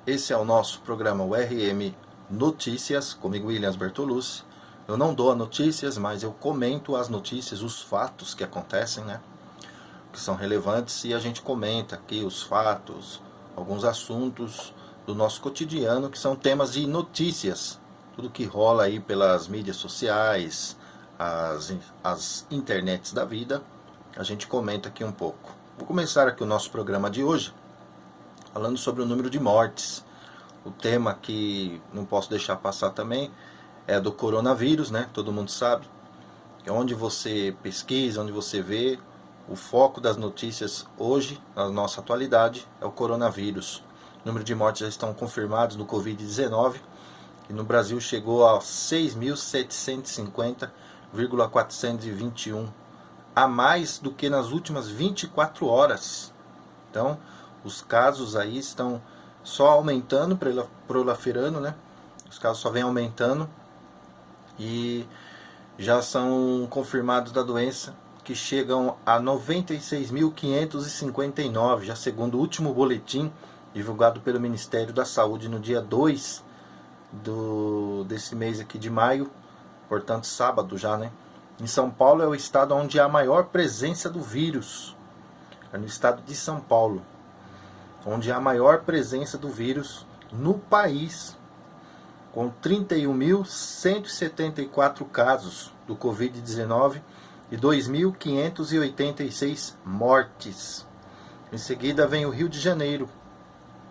Esse é o nosso programa URM Notícias, comigo Williams Bertolucci. Eu não dou notícias, mas eu comento as notícias, os fatos que acontecem, né? Que são relevantes, e a gente comenta aqui os fatos, alguns assuntos do nosso cotidiano, que são temas de notícias. Tudo que rola aí pelas mídias sociais, as internets da vida, a gente comenta aqui um pouco. Vou começar aqui o nosso programa de hoje falando sobre o número de mortes. O tema que não posso deixar passar também é do coronavírus, né? Todo mundo sabe. É onde você pesquisa, onde você vê, o foco das notícias hoje, na nossa atualidade, é o coronavírus. O número de mortes já estão confirmados do Covid-19, e no Brasil chegou a 6.750,421, a mais do que nas últimas 24 horas. Então, os casos aí estão só aumentando, proliferando, né? Os casos só vêm aumentando e já são confirmados da doença, que chegam a 96.559, já segundo o último boletim divulgado pelo Ministério da Saúde no dia 2 desse mês aqui de maio, portanto sábado já, né? Em São Paulo é o estado onde há a maior presença do vírus, é no estado de São Paulo, onde há a maior presença do vírus no país, com 31.174 casos do Covid-19 e 2.586 mortes. Em seguida vem o Rio de Janeiro.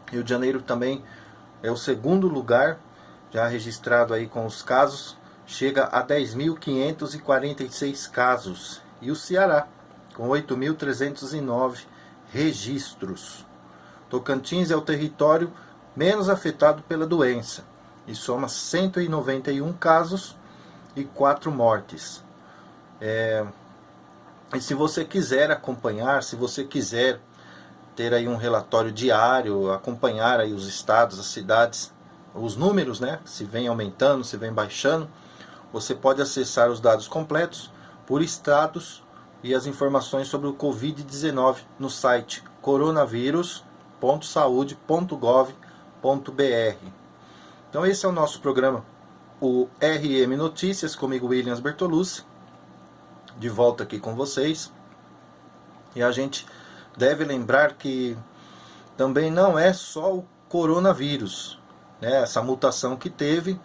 Rio de Janeiro também é o segundo lugar, já registrado aí com os casos, chega a 10.546 casos. E o Ceará, com 8.309 registros. Tocantins é o território menos afetado pela doença e soma 191 casos e 4 mortes. E se você quiser acompanhar, se você quiser ter aí um relatório diário, acompanhar aí os estados, as cidades, os números, né, se vem aumentando, se vem baixando, você pode acessar os dados completos por estados e as informações sobre o Covid-19 no site coronavírus.saude.gov.br. Então esse é o nosso programa, o RM Notícias, comigo Williams Bertolucci, de volta aqui com vocês. E a gente deve lembrar que também não é só o coronavírus, né? Essa mutação que teve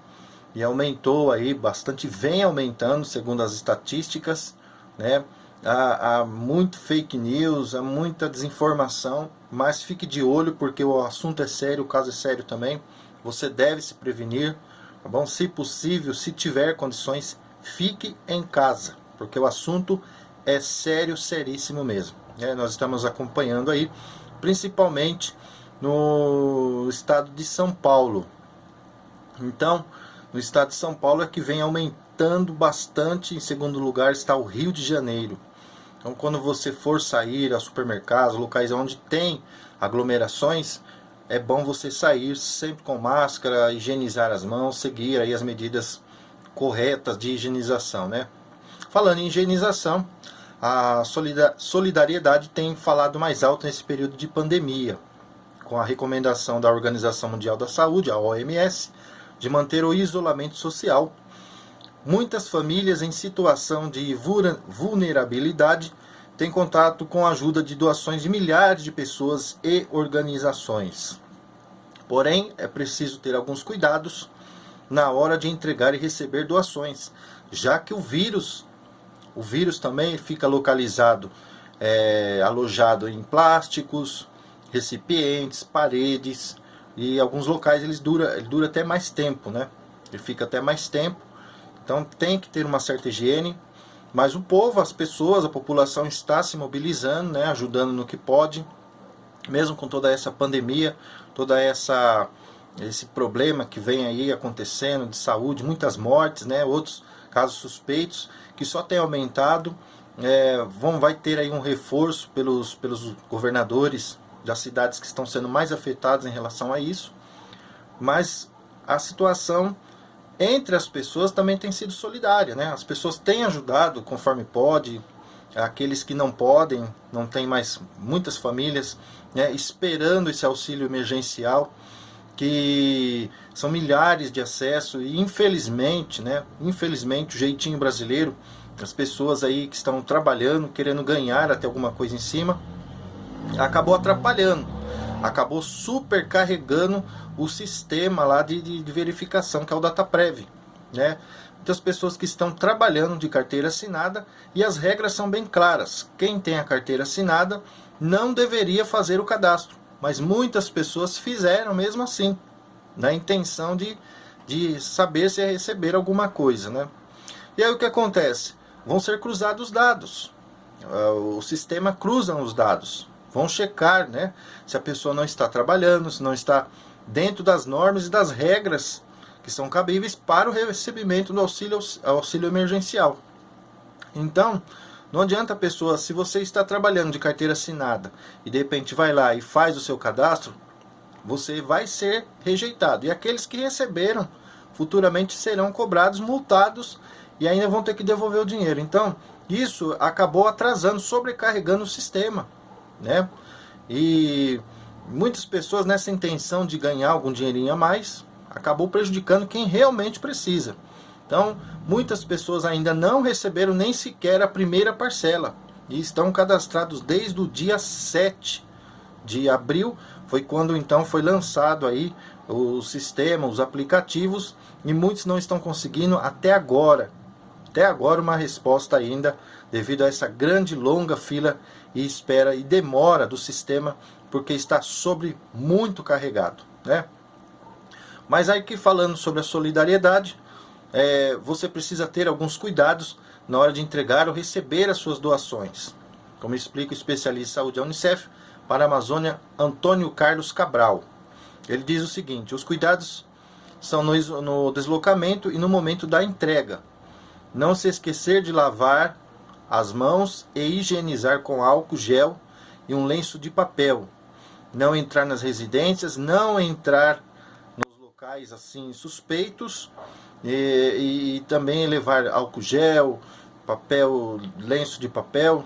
e aumentou aí bastante, vem aumentando segundo as estatísticas, né? Há muito fake news, há muita desinformação, mas fique de olho porque o assunto é sério, o caso é sério também. Você deve se prevenir, tá bom? Se possível, se tiver condições, fique em casa, porque o assunto é sério, seríssimo mesmo. Nós estamos acompanhando aí, principalmente no estado de São Paulo. Então, no estado de São Paulo é que vem aumentando bastante. Em segundo lugar está o Rio de Janeiro. Então, quando você for sair a supermercados, locais onde tem aglomerações, é bom você sair sempre com máscara, higienizar as mãos, seguir aí as medidas corretas de higienização, né? Falando em higienização, a solidariedade tem falado mais alto nesse período de pandemia, com a recomendação da Organização Mundial da Saúde, a OMS, de manter o isolamento social. Muitas famílias em situação de vulnerabilidade têm contato com a ajuda de doações de milhares de pessoas e organizações. Porém, é preciso ter alguns cuidados na hora de entregar e receber doações, já que o vírus também fica localizado, alojado em plásticos, recipientes, paredes, e alguns locais ele dura até mais tempo, né? Ele fica até mais tempo. Então tem que ter uma certa higiene, mas o povo, as pessoas, a população está se mobilizando, né, ajudando no que pode, mesmo com toda essa pandemia, esse problema que vem aí acontecendo de saúde, muitas mortes, né, outros casos suspeitos, que só tem aumentado. Vai ter aí um reforço pelos governadores das cidades que estão sendo mais afetadas em relação a isso, mas a situação entre as pessoas também tem sido solidária, né? As pessoas têm ajudado conforme pode, aqueles que não podem, não tem mais muitas famílias, né, esperando esse auxílio emergencial. que são milhares de acessos e infelizmente, né, infelizmente o jeitinho brasileiro, as pessoas aí que estão trabalhando, querendo ganhar até alguma coisa em cima, acabou atrapalhando, acabou supercarregando o sistema lá de verificação, que é o DataPrev, né? Muitas pessoas que estão trabalhando de carteira assinada e as regras são bem claras. Quem tem a carteira assinada não deveria fazer o cadastro, mas muitas pessoas fizeram mesmo assim, na intenção de saber se receber alguma coisa, né? E aí o que acontece? Vão ser cruzados os dados. O sistema cruza os dados. Vão checar, né, se a pessoa não está trabalhando, se não está dentro das normas e das regras que são cabíveis para o recebimento do auxílio emergencial. Então, não adianta a pessoa, se você está trabalhando de carteira assinada e de repente vai lá e faz o seu cadastro, você vai ser rejeitado. E aqueles que receberam futuramente serão cobrados, multados e ainda vão ter que devolver o dinheiro. Então, isso acabou atrasando, sobrecarregando o sistema, né? E muitas pessoas nessa intenção de ganhar algum dinheirinho a mais, acabou prejudicando quem realmente precisa. Então, muitas pessoas ainda não receberam nem sequer a primeira parcela e estão cadastrados desde o dia 7 de abril, foi quando então foi lançado aí o sistema, os aplicativos, e muitos não estão conseguindo até agora uma resposta ainda, devido a essa grande longa fila e espera e demora do sistema, porque está muito carregado, né? Mas aí que falando sobre a solidariedade, você precisa ter alguns cuidados na hora de entregar ou receber as suas doações. Como explica o especialista em saúde da Unicef para a Amazônia, Antônio Carlos Cabral. Ele diz o seguinte: os cuidados são no deslocamento e no momento da entrega. Não se esquecer de lavar as mãos e higienizar com álcool gel e um lenço de papel. Não entrar nas residências, não entrar locais assim suspeitos e também levar álcool gel, papel, lenço de papel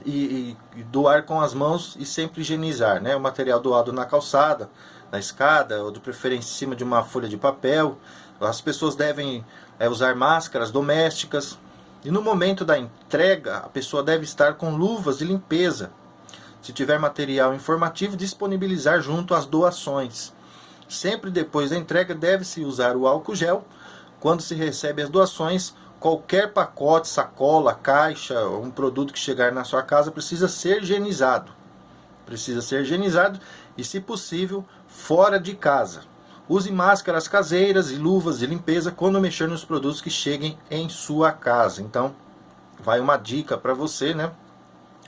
e doar com as mãos e sempre higienizar, né? O material doado na calçada, na escada ou de preferência em cima de uma folha de papel. As pessoas devem usar máscaras domésticas e no momento da entrega a pessoa deve estar com luvas de limpeza. Se tiver material informativo, disponibilizar junto às doações. Sempre depois da entrega deve-se usar o álcool gel. Quando se recebe as doações, qualquer pacote, sacola, caixa, um produto que chegar na sua casa precisa ser higienizado. Precisa ser higienizado e, se possível, fora de casa. Use máscaras caseiras e luvas de limpeza quando mexer nos produtos que cheguem em sua casa. Então, vai uma dica para você, né?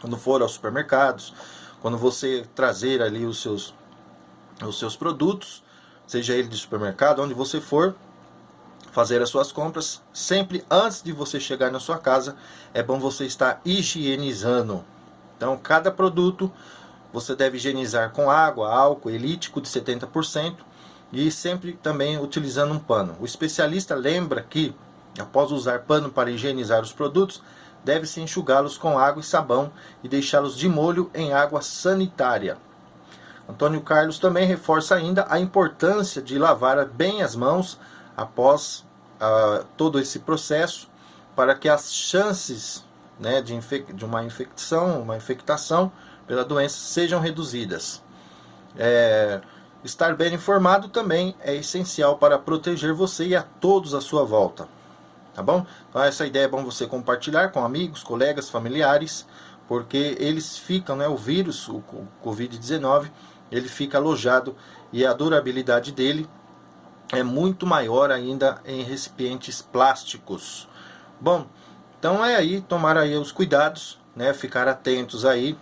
Quando for aos supermercados, quando você trazer ali os seus produtos, seja ele de supermercado, onde você for fazer as suas compras, sempre antes de você chegar na sua casa, é bom você estar higienizando. Então, cada produto você deve higienizar com água, álcool elítico de 70% e sempre também utilizando um pano. O especialista lembra que, após usar pano para higienizar os produtos, deve-se enxugá-los com água e sabão e deixá-los de molho em água sanitária. Antônio Carlos também reforça ainda a importância de lavar bem as mãos após todo esse processo, para que as chances, né, de uma infectação pela doença sejam reduzidas. Estar bem informado também é essencial para proteger você e a todos à sua volta. Tá bom? Então essa ideia é bom você compartilhar com amigos, colegas, familiares, porque eles ficam, né, o vírus, o Covid-19, ele fica alojado e a durabilidade dele é muito maior ainda em recipientes plásticos. Bom, então aí, tomar aí os cuidados, né, ficar atentos aí,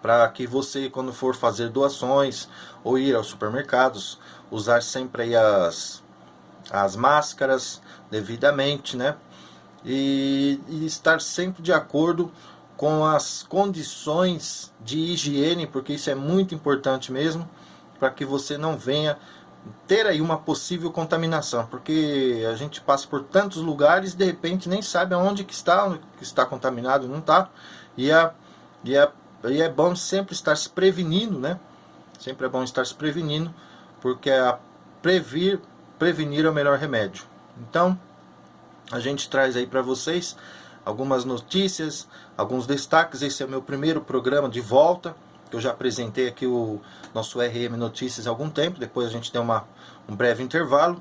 para que você, quando for fazer doações ou ir aos supermercados, usar sempre aí as máscaras devidamente, né? E estar sempre de acordo com as condições de higiene, porque isso é muito importante mesmo, para que você não venha ter aí uma possível contaminação, porque a gente passa por tantos lugares e de repente nem sabe aonde que está contaminado, não está, e é bom sempre estar se prevenindo, né? Sempre é bom estar se prevenindo, porque prevenir é o melhor remédio. Então, a gente traz aí para vocês algumas notícias, alguns destaques. Esse é o meu primeiro programa de volta, que eu já apresentei aqui o nosso RM Notícias há algum tempo, depois a gente deu um breve intervalo,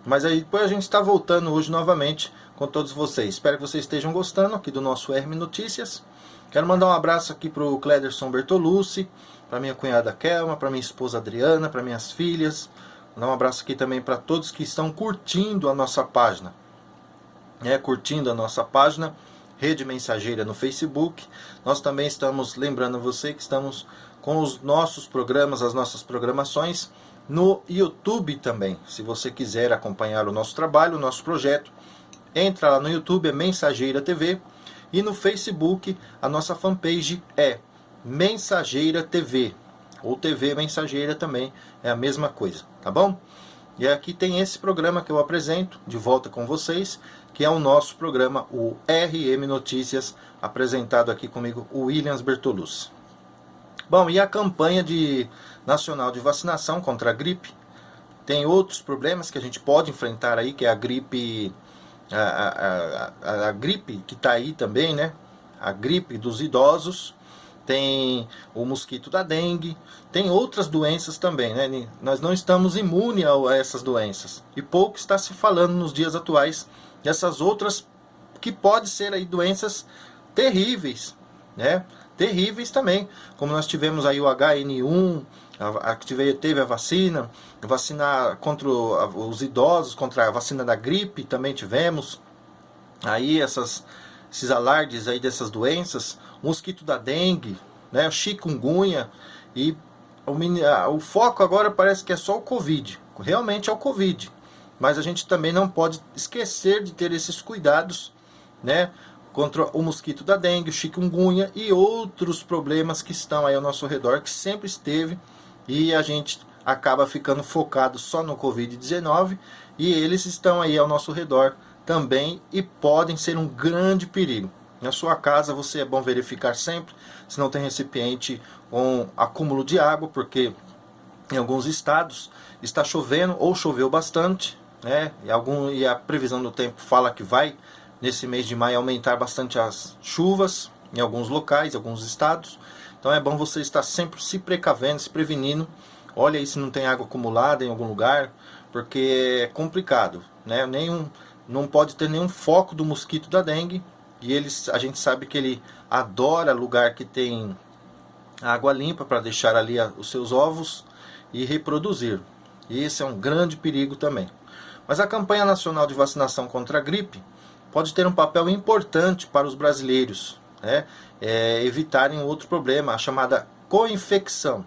mas aí depois a gente está voltando hoje novamente com todos vocês. Espero que vocês estejam gostando aqui do nosso RM Notícias. Quero mandar um abraço aqui para o Clederson Bertolucci, para minha cunhada Kelma, para minha esposa Adriana, para minhas filhas. Mandar um abraço aqui também para todos que estão curtindo a nossa página. Curtindo a nossa página, Rede Mensageira no Facebook. Nós também estamos, lembrando você que estamos com os nossos programas, as nossas programações no YouTube também. Se você quiser acompanhar o nosso trabalho, o nosso projeto, entra lá no YouTube, é Mensageira TV. E no Facebook, a nossa fanpage é Mensageira TV. Ou TV Mensageira também, é a mesma coisa, tá bom? E aqui tem esse programa que eu apresento, de volta com vocês, que é o nosso programa, o RM Notícias, apresentado aqui comigo, o Williams Bertolucci. Bom, e a campanha nacional de vacinação contra a gripe? Tem outros problemas que a gente pode enfrentar aí, que é a gripe, a gripe que está aí também, né? A gripe dos idosos, tem o mosquito da dengue, tem outras doenças também, né? Nós não estamos imunes a essas doenças. E pouco está se falando nos dias atuais dessas outras que podem ser aí doenças terríveis, né? Terríveis também, como nós tivemos aí o HN1, teve a vacina contra os idosos, contra a vacina da gripe, também tivemos aí esses alardes aí dessas doenças, o mosquito da dengue, né, o chikungunya, e o foco agora parece que é só o Covid, realmente é o Covid, mas a gente também não pode esquecer de ter esses cuidados, né, contra o mosquito da dengue, o chikungunya e outros problemas que estão aí ao nosso redor, que sempre esteve, e a gente acaba ficando focado só no Covid-19, e eles estão aí ao nosso redor também e podem ser um grande perigo. Na sua casa você é bom verificar sempre se não tem recipiente com acúmulo de água, porque em alguns estados está chovendo ou choveu bastante, né? E a previsão do tempo fala que vai, nesse mês de maio, aumentar bastante as chuvas em alguns locais, em alguns estados. Então é bom você estar sempre se precavendo, se prevenindo. Olha aí se não tem água acumulada em algum lugar, porque é complicado, né? Não pode ter nenhum foco do mosquito da dengue. E a gente sabe que ele adora lugar que tem água limpa para deixar ali os seus ovos e reproduzir. E esse é um grande perigo também. Mas a campanha nacional de vacinação contra a gripe pode ter um papel importante para os brasileiros, né? Evitarem outro problema, a chamada co-infecção.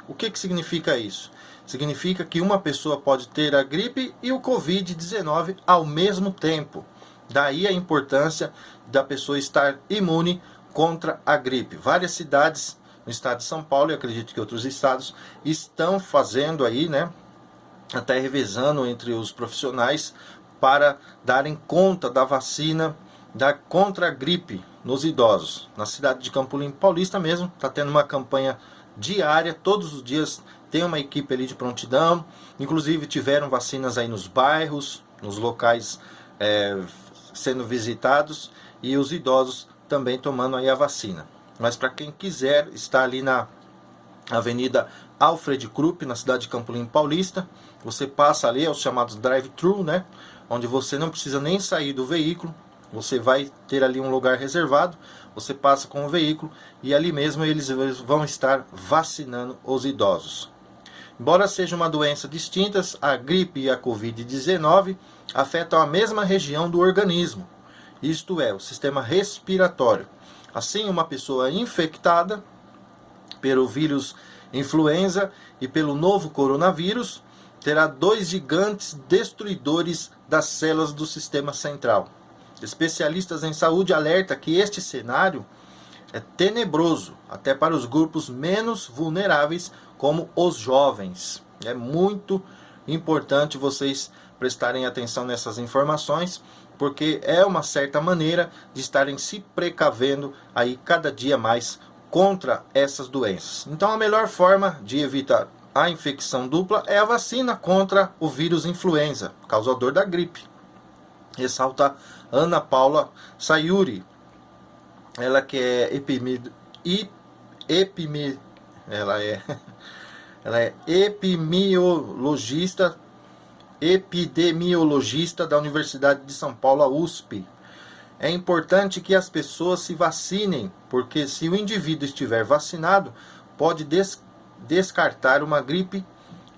O que significa isso? Significa que uma pessoa pode ter a gripe e o Covid-19 ao mesmo tempo. Daí a importância da pessoa estar imune contra a gripe. Várias cidades no estado de São Paulo, e acredito que outros estados, estão fazendo aí, né, até revezando entre os profissionais para darem conta da vacina contra a gripe nos idosos. Na cidade de Campo Limpo Paulista mesmo, está tendo uma campanha diária, todos os dias tem uma equipe ali de prontidão, inclusive tiveram vacinas aí nos bairros, nos locais sendo visitados, e os idosos também tomando aí a vacina. Mas para quem quiser, está ali na Avenida Alfred Krupp, na cidade de Campo Limpo Paulista, você passa ali, os chamados drive-thru, né, onde você não precisa nem sair do veículo, você vai ter ali um lugar reservado, você passa com o veículo e ali mesmo eles vão estar vacinando os idosos. Embora sejam uma doença distintas, a gripe e a Covid-19 afetam a mesma região do organismo, isto é, o sistema respiratório. Assim, uma pessoa infectada pelo vírus influenza e pelo novo coronavírus terá dois gigantes destruidores das células do sistema central. Especialistas em saúde alertam que este cenário é tenebroso, até para os grupos menos vulneráveis, como os jovens. É muito importante vocês prestarem atenção nessas informações, porque é uma certa maneira de estarem se precavendo aí cada dia mais contra essas doenças. Então a melhor forma de evitar a infecção dupla é a vacina contra o vírus influenza, causador da gripe. Ressalta Ana Paula Sayuri, ela que é ela é epidemiologista da Universidade de São Paulo, a USP. É importante que as pessoas se vacinem, porque se o indivíduo estiver vacinado, pode descartar uma gripe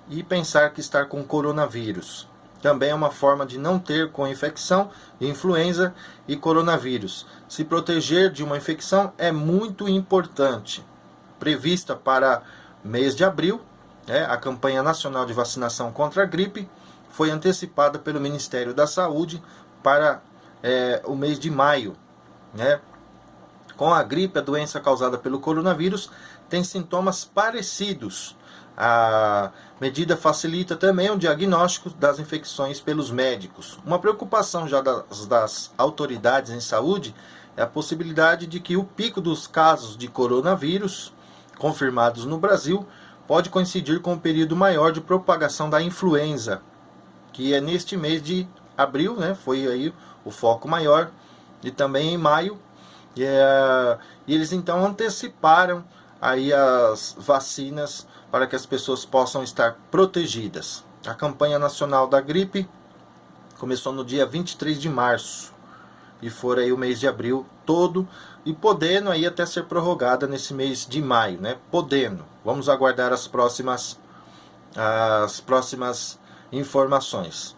e pensar que está com coronavírus. Também é uma forma de não ter co-infecção de influenza e coronavírus. Se proteger de uma infecção é muito importante. Prevista para mês de abril, a campanha nacional de vacinação contra a gripe foi antecipada pelo Ministério da Saúde para o mês de maio. Com a gripe, a doença causada pelo coronavírus tem sintomas parecidos. A medida facilita também o diagnóstico das infecções pelos médicos. Uma preocupação já das autoridades em saúde é a possibilidade de que o pico dos casos de coronavírus confirmados no Brasil pode coincidir com um período maior de propagação da influenza, que é neste mês de abril, foi aí o foco maior, e também em maio, e eles então anteciparam aí as vacinas para que as pessoas possam estar protegidas. A campanha nacional da gripe começou no dia 23 de março e foi aí o mês de abril todo, e podendo aí até ser prorrogada nesse mês de maio, podendo. Vamos aguardar as próximas informações.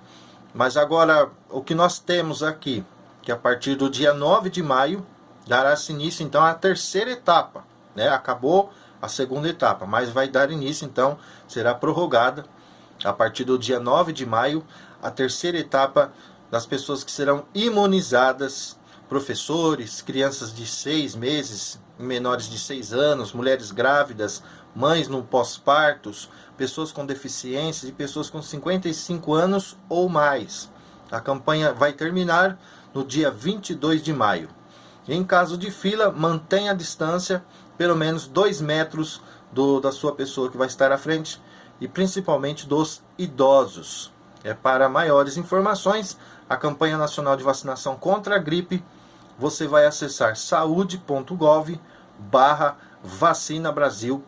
Mas agora, o que nós temos aqui, que a partir do dia 9 de maio, dará-se início então à terceira etapa. Acabou a segunda etapa, mas vai dar início então, será prorrogada a partir do dia 9 de maio, a terceira etapa das pessoas que serão imunizadas, professores, crianças de 6 meses, menores de 6 anos, mulheres grávidas, mães no pós-partos, pessoas com deficiências e pessoas com 55 anos ou mais. A campanha vai terminar no dia 22 de maio. Em caso de fila, mantenha a distância, pelo menos 2 metros da sua pessoa que vai estar à frente, e principalmente dos idosos. Para maiores informações, a campanha nacional de vacinação contra a gripe, você vai acessar saude.gov/vacinabrasil.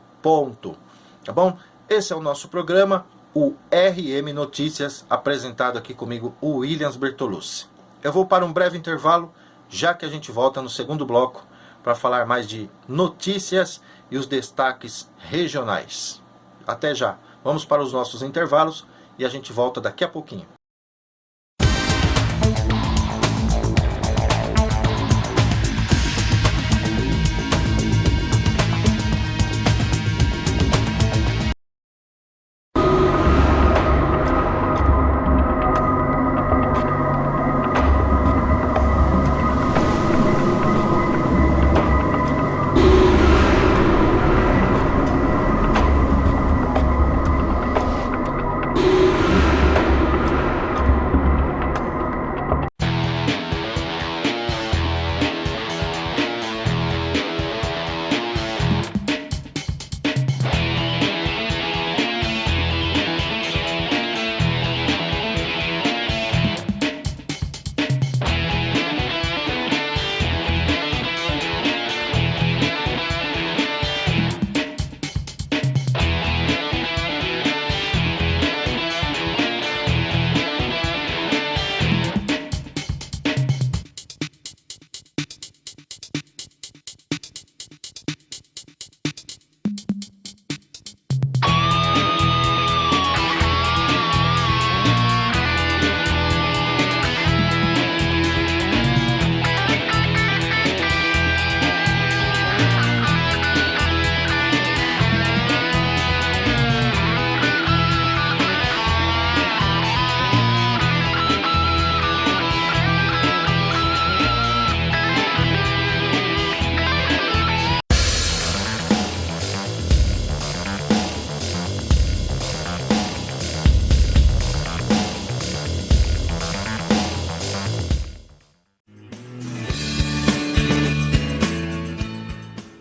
Tá bom? Esse é o nosso programa, o RM Notícias, apresentado aqui comigo, o Williams Bertolucci. Eu vou para um breve intervalo, já que a gente volta no segundo bloco para falar mais de notícias e os destaques regionais. Até já. Vamos para os nossos intervalos e a gente volta daqui a pouquinho.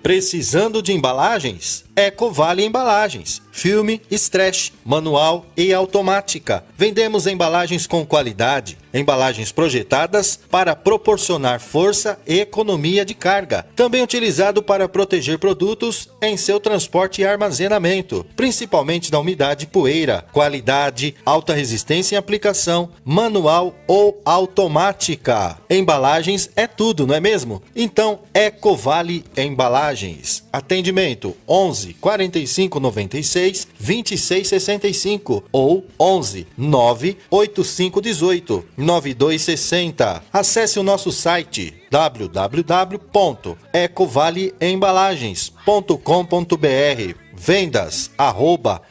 Precisando de embalagens? Ecovale Embalagens. Filme, stretch, manual e automática. Vendemos embalagens com qualidade, embalagens projetadas para proporcionar força e economia de carga. Também utilizado para proteger produtos em seu transporte e armazenamento, principalmente da umidade e poeira. Qualidade, alta resistência em aplicação, manual ou automática. Embalagens é tudo, não é mesmo? Então, Ecovale Embalagens. Atendimento 11 45 96 26 65 ou 11 9 85 18 9260. Acesse o nosso site www.ecovaleembalagens.com.br. Vendas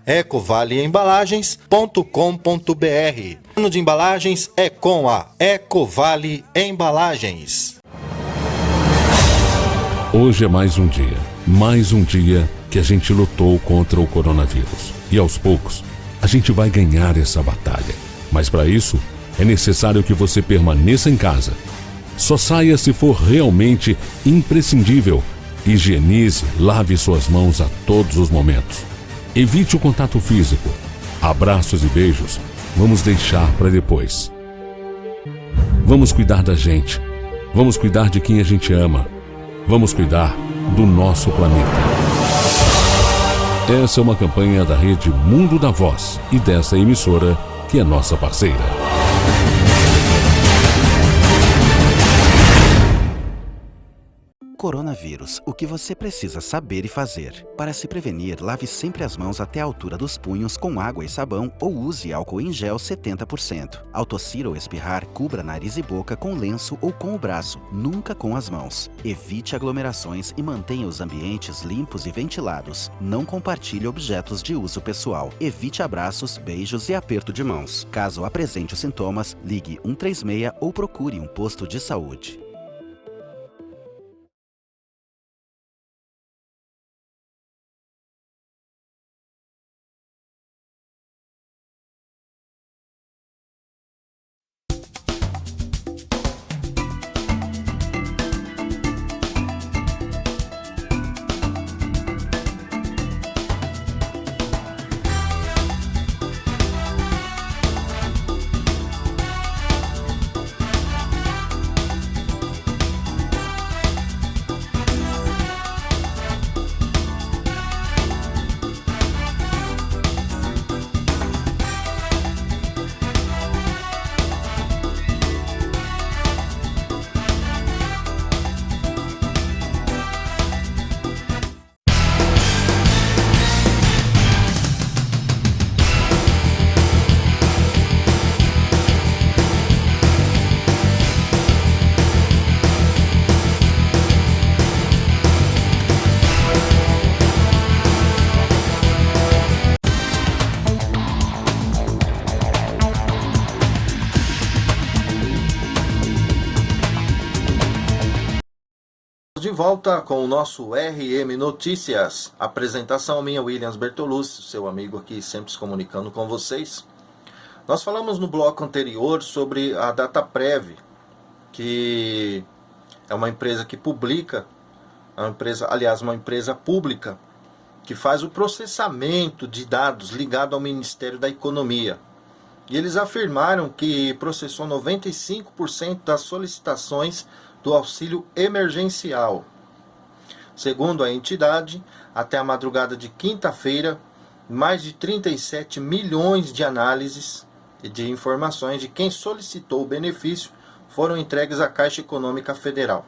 @ecovaleembalagens.com.br. Ano de embalagens é com a Ecovale Embalagens. Hoje é mais um dia que a gente lutou contra o coronavírus. E aos poucos, a gente vai ganhar essa batalha. Mas para isso, é necessário que você permaneça em casa. Só saia se for realmente imprescindível. Higienize, lave suas mãos a todos os momentos. Evite o contato físico. Abraços e beijos vamos deixar para depois. Vamos cuidar da gente. Vamos cuidar de quem a gente ama. Vamos cuidar do nosso planeta. Essa é uma campanha da Rede Mundo da Voz e dessa emissora que é nossa parceira. Coronavírus, o que você precisa saber e fazer. Para se prevenir, lave sempre as mãos até a altura dos punhos com água e sabão ou use álcool em gel 70%. Ao tossir ou espirrar, cubra nariz e boca com lenço ou com o braço, nunca com as mãos. Evite aglomerações e mantenha os ambientes limpos e ventilados. Não compartilhe objetos de uso pessoal. Evite abraços, beijos e aperto de mãos. Caso apresente os sintomas, ligue 136 ou procure um posto de saúde. De volta com o nosso RM Notícias. Apresentação minha, Williams Bertolucci, seu amigo aqui, sempre se comunicando com vocês. Nós falamos no bloco anterior sobre a Dataprev, que é uma empresa que publica, uma empresa pública, que faz o processamento de dados ligado ao Ministério da Economia. E eles afirmaram que processou 95% das solicitações do auxílio emergencial. Segundo a entidade, até a madrugada de quinta-feira, mais de 37 milhões de análises e de informações de quem solicitou o benefício foram entregues à Caixa Econômica Federal.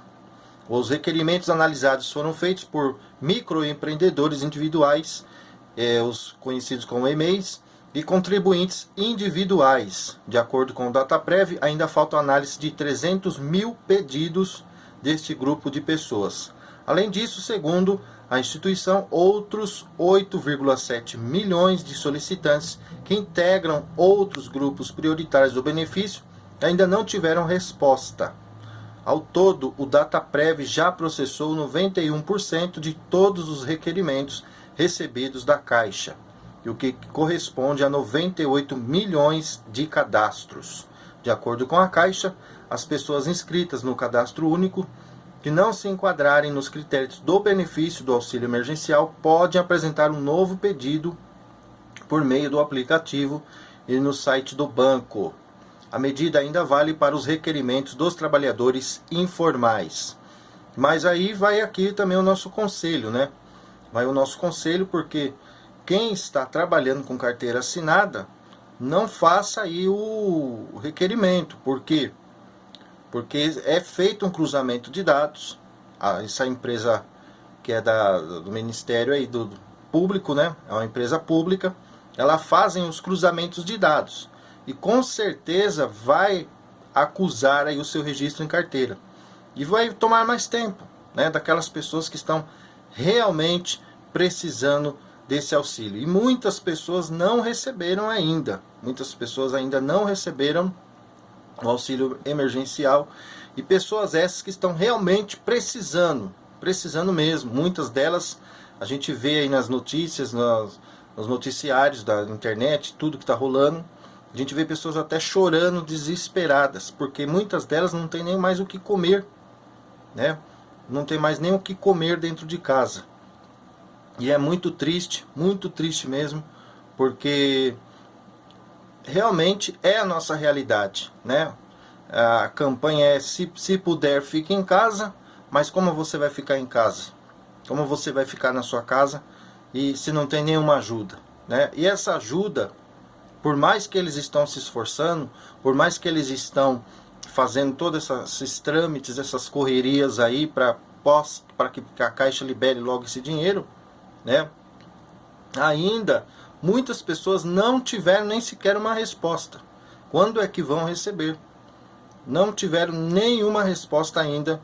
Os requerimentos analisados foram feitos por microempreendedores individuais, os conhecidos como EMEIs, e contribuintes individuais. De acordo com o Dataprev, ainda falta a análise de 300 mil pedidos deste grupo de pessoas. Além disso, segundo a instituição, outros 8,7 milhões de solicitantes que integram outros grupos prioritários do benefício ainda não tiveram resposta. Ao todo, o Dataprev já processou 91% de todos os requerimentos recebidos da Caixa, o que corresponde a 98 milhões de cadastros. De acordo com a Caixa, as pessoas inscritas no Cadastro Único, que não se enquadrarem nos critérios do benefício do auxílio emergencial podem apresentar um novo pedido por meio do aplicativo e no site do banco. A medida ainda vale para os requerimentos dos trabalhadores informais. Mas aí vai aqui também o nosso conselho, né? Vai o nosso conselho, porque quem está trabalhando com carteira assinada, não faça aí o requerimento. Por quê? Porque é feito um cruzamento de dados. Essa empresa que é do Ministério aí, do Público, né? É uma empresa pública. Ela fazem os cruzamentos de dados. E com certeza vai acusar aí o seu registro em carteira. E vai tomar mais tempo, né? Daquelas pessoas que estão realmente precisando desse auxílio. E muitas pessoas não receberam ainda. Muitas pessoas ainda não receberam o auxílio emergencial. E pessoas essas que estão realmente precisando mesmo. Muitas delas a gente vê aí nas notícias, nos noticiários da internet, tudo que está rolando. A gente vê pessoas até chorando, desesperadas, porque muitas delas não tem nem mais o que comer, né? Não tem mais nem o que comer dentro de casa. E é muito triste mesmo, porque realmente é a nossa realidade, né? A campanha é se puder, fique em casa, mas como você vai ficar em casa? Como você vai ficar na sua casa e se não tem nenhuma ajuda, né? E essa ajuda, por mais que eles estão se esforçando, por mais que eles estão fazendo todos esses trâmites, essas correrias aí para que a Caixa libere logo esse dinheiro, né? Ainda muitas pessoas não tiveram nem sequer uma resposta. Quando é que vão receber? Não tiveram nenhuma resposta ainda.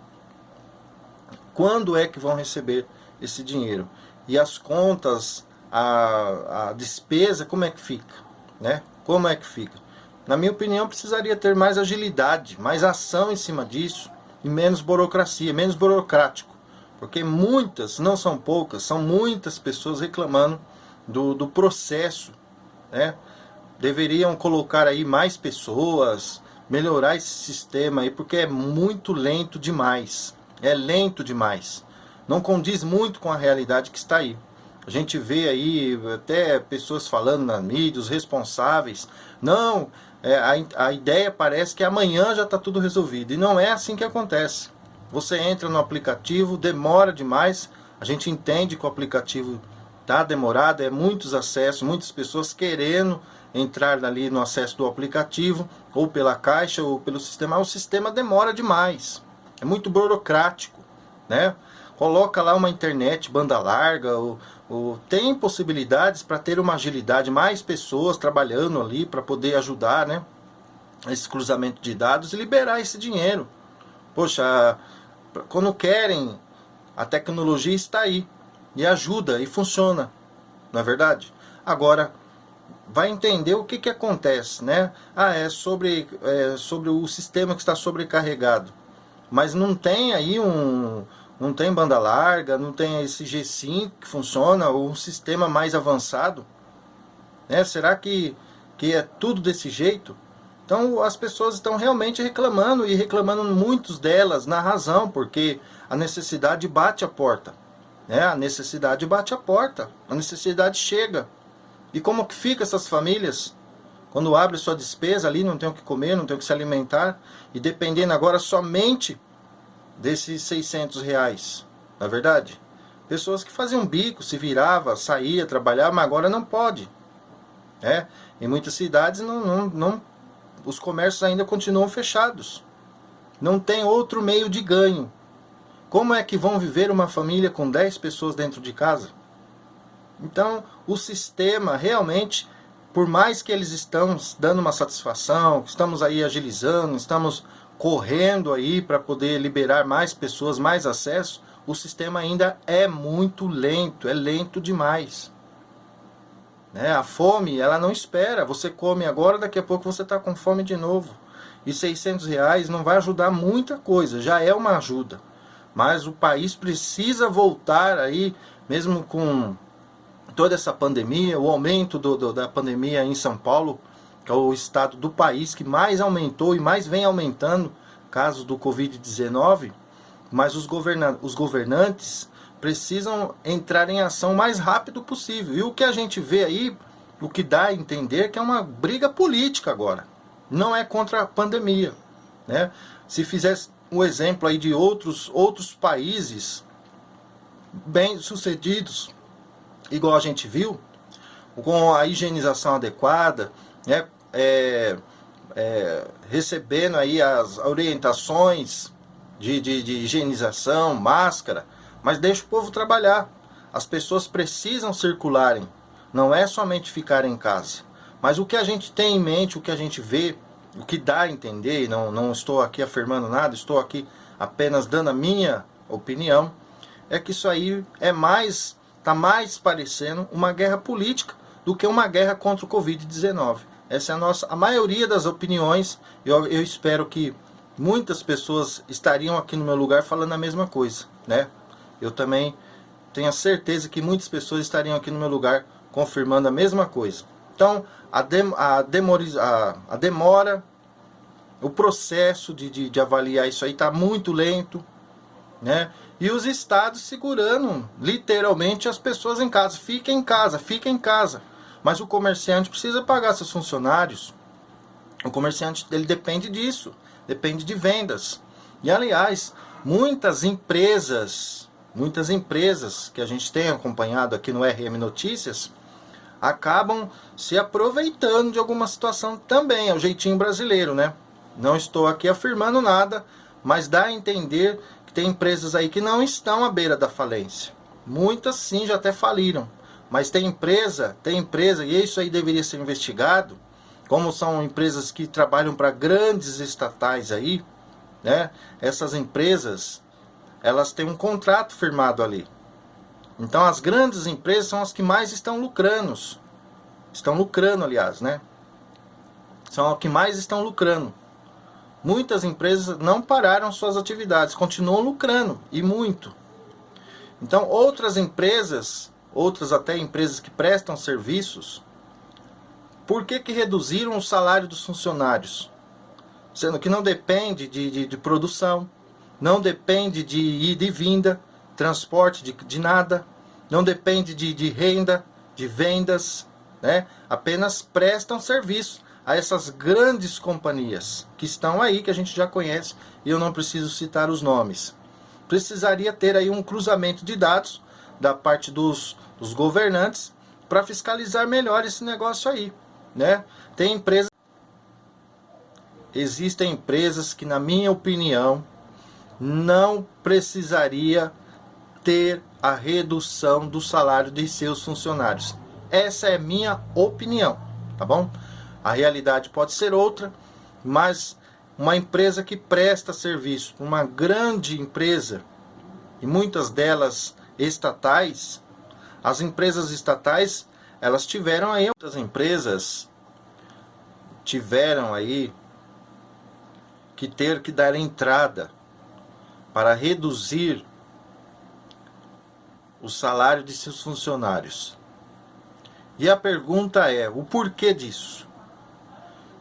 Quando é que vão receber esse dinheiro? E as contas, a despesa, como é que fica, né? Como é que fica? Na minha opinião, precisaria ter mais agilidade, mais ação em cima disso e menos burocracia, menos burocrático. Porque muitas, não são poucas, são muitas pessoas reclamando do processo, né? Deveriam colocar aí mais pessoas, melhorar esse sistema aí, porque é muito lento demais. É lento demais. Não condiz muito com a realidade que está aí. A gente vê aí até pessoas falando na mídia, os responsáveis. Não, a ideia parece que amanhã já está tudo resolvido. E não é assim que acontece. Você entra no aplicativo, demora demais. A gente entende que o aplicativo está demorado, é muitos acessos, muitas pessoas querendo entrar ali no acesso do aplicativo, ou pela Caixa, ou pelo sistema. O sistema demora demais. É muito burocrático, né? Coloca lá uma internet, banda larga, tem possibilidades para ter uma agilidade, mais pessoas trabalhando ali para poder ajudar, né? Esse cruzamento de dados e liberar esse dinheiro. Poxa, quando querem, a tecnologia está aí e ajuda e funciona, não é verdade? Agora, vai entender o que acontece, né? É sobre o sistema que está sobrecarregado. Mas não tem aí não tem banda larga, não tem esse G5 que funciona, ou um sistema mais avançado, né? Será que é tudo desse jeito? Então as pessoas estão realmente reclamando, e reclamando muitos delas na razão, porque a necessidade bate a porta, né? A necessidade bate a porta, a necessidade chega. E como que fica essas famílias? Quando abre sua despesa ali, não tem o que comer, não tem o que se alimentar, e dependendo agora somente desses 600 reais, não é verdade? Pessoas que faziam bico, se virava, saía, trabalhava, mas agora não pode, né? Em muitas cidades os comércios ainda continuam fechados. Não tem outro meio de ganho. Como é que vão viver uma família com 10 pessoas dentro de casa? Então, o sistema realmente, por mais que eles estão dando uma satisfação, estamos aí agilizando, estamos correndo aí para poder liberar mais pessoas, mais acesso, o sistema ainda é muito lento, é lento demais. Né? A fome, ela não espera. Você come agora, daqui a pouco você está com fome de novo. E 600 reais não vai ajudar muita coisa, já é uma ajuda. Mas o país precisa voltar aí, mesmo com toda essa pandemia, o aumento da pandemia em São Paulo, que é o estado do país que mais aumentou e mais vem aumentando casos do Covid-19, mas os governantes precisam entrar em ação o mais rápido possível. E o que a gente vê aí, o que dá a entender que é uma briga política agora. Não é contra a pandemia, né? Se fizesse um exemplo aí de outros países bem-sucedidos, igual a gente viu, com a higienização adequada, né? Recebendo aí as orientações de higienização, máscara, mas deixa o povo trabalhar. As pessoas precisam circularem, não é somente ficar em casa. Mas o que a gente tem em mente, o que a gente vê, o que dá a entender, e não estou aqui afirmando nada, estou aqui apenas dando a minha opinião, é que isso aí está mais parecendo uma guerra política do que uma guerra contra o Covid-19. Essa é a maioria das opiniões. Eu espero que muitas pessoas estariam aqui no meu lugar falando a mesma coisa, né? Eu também tenho a certeza que muitas pessoas estariam aqui no meu lugar confirmando a mesma coisa. Então, a demora, o processo de avaliar isso aí está muito lento, né? E os estados segurando literalmente as pessoas em casa. Fica em casa, fica em casa. Mas o comerciante precisa pagar seus funcionários. O comerciante, ele depende disso, depende de vendas. E aliás, muitas empresas que a gente tem acompanhado aqui no RM Notícias acabam se aproveitando de alguma situação também. É o jeitinho brasileiro, né? Não estou aqui afirmando nada, mas dá a entender que tem empresas aí que não estão à beira da falência. Muitas sim já até faliram. Mas tem empresa, e isso aí deveria ser investigado, como são empresas que trabalham para grandes estatais aí, né? Essas empresas, elas têm um contrato firmado ali. Então as grandes empresas são as que mais estão lucrando. Estão lucrando, aliás, né? São as que mais estão lucrando. Muitas empresas não pararam suas atividades, continuam lucrando, e muito. Então outras empresas, até empresas que prestam serviços, por que reduziram o salário dos funcionários? Sendo que não depende de produção, não depende de ida e vinda, transporte de nada, não depende de renda, de vendas, né? Apenas prestam serviço a essas grandes companhias que estão aí, que a gente já conhece, e eu não preciso citar os nomes. Precisaria ter aí um cruzamento de dados da parte dos governantes para fiscalizar melhor esse negócio aí, né? Existem empresas que, na minha opinião, não precisaria ter a redução do salário de seus funcionários. Essa é minha opinião, tá bom? A realidade pode ser outra, mas uma empresa que presta serviço, uma grande empresa, e muitas delas estatais, as empresas estatais, elas tiveram aí, muitas empresas tiveram aí que ter que dar entrada para reduzir o salário de seus funcionários. E a pergunta é, o porquê disso?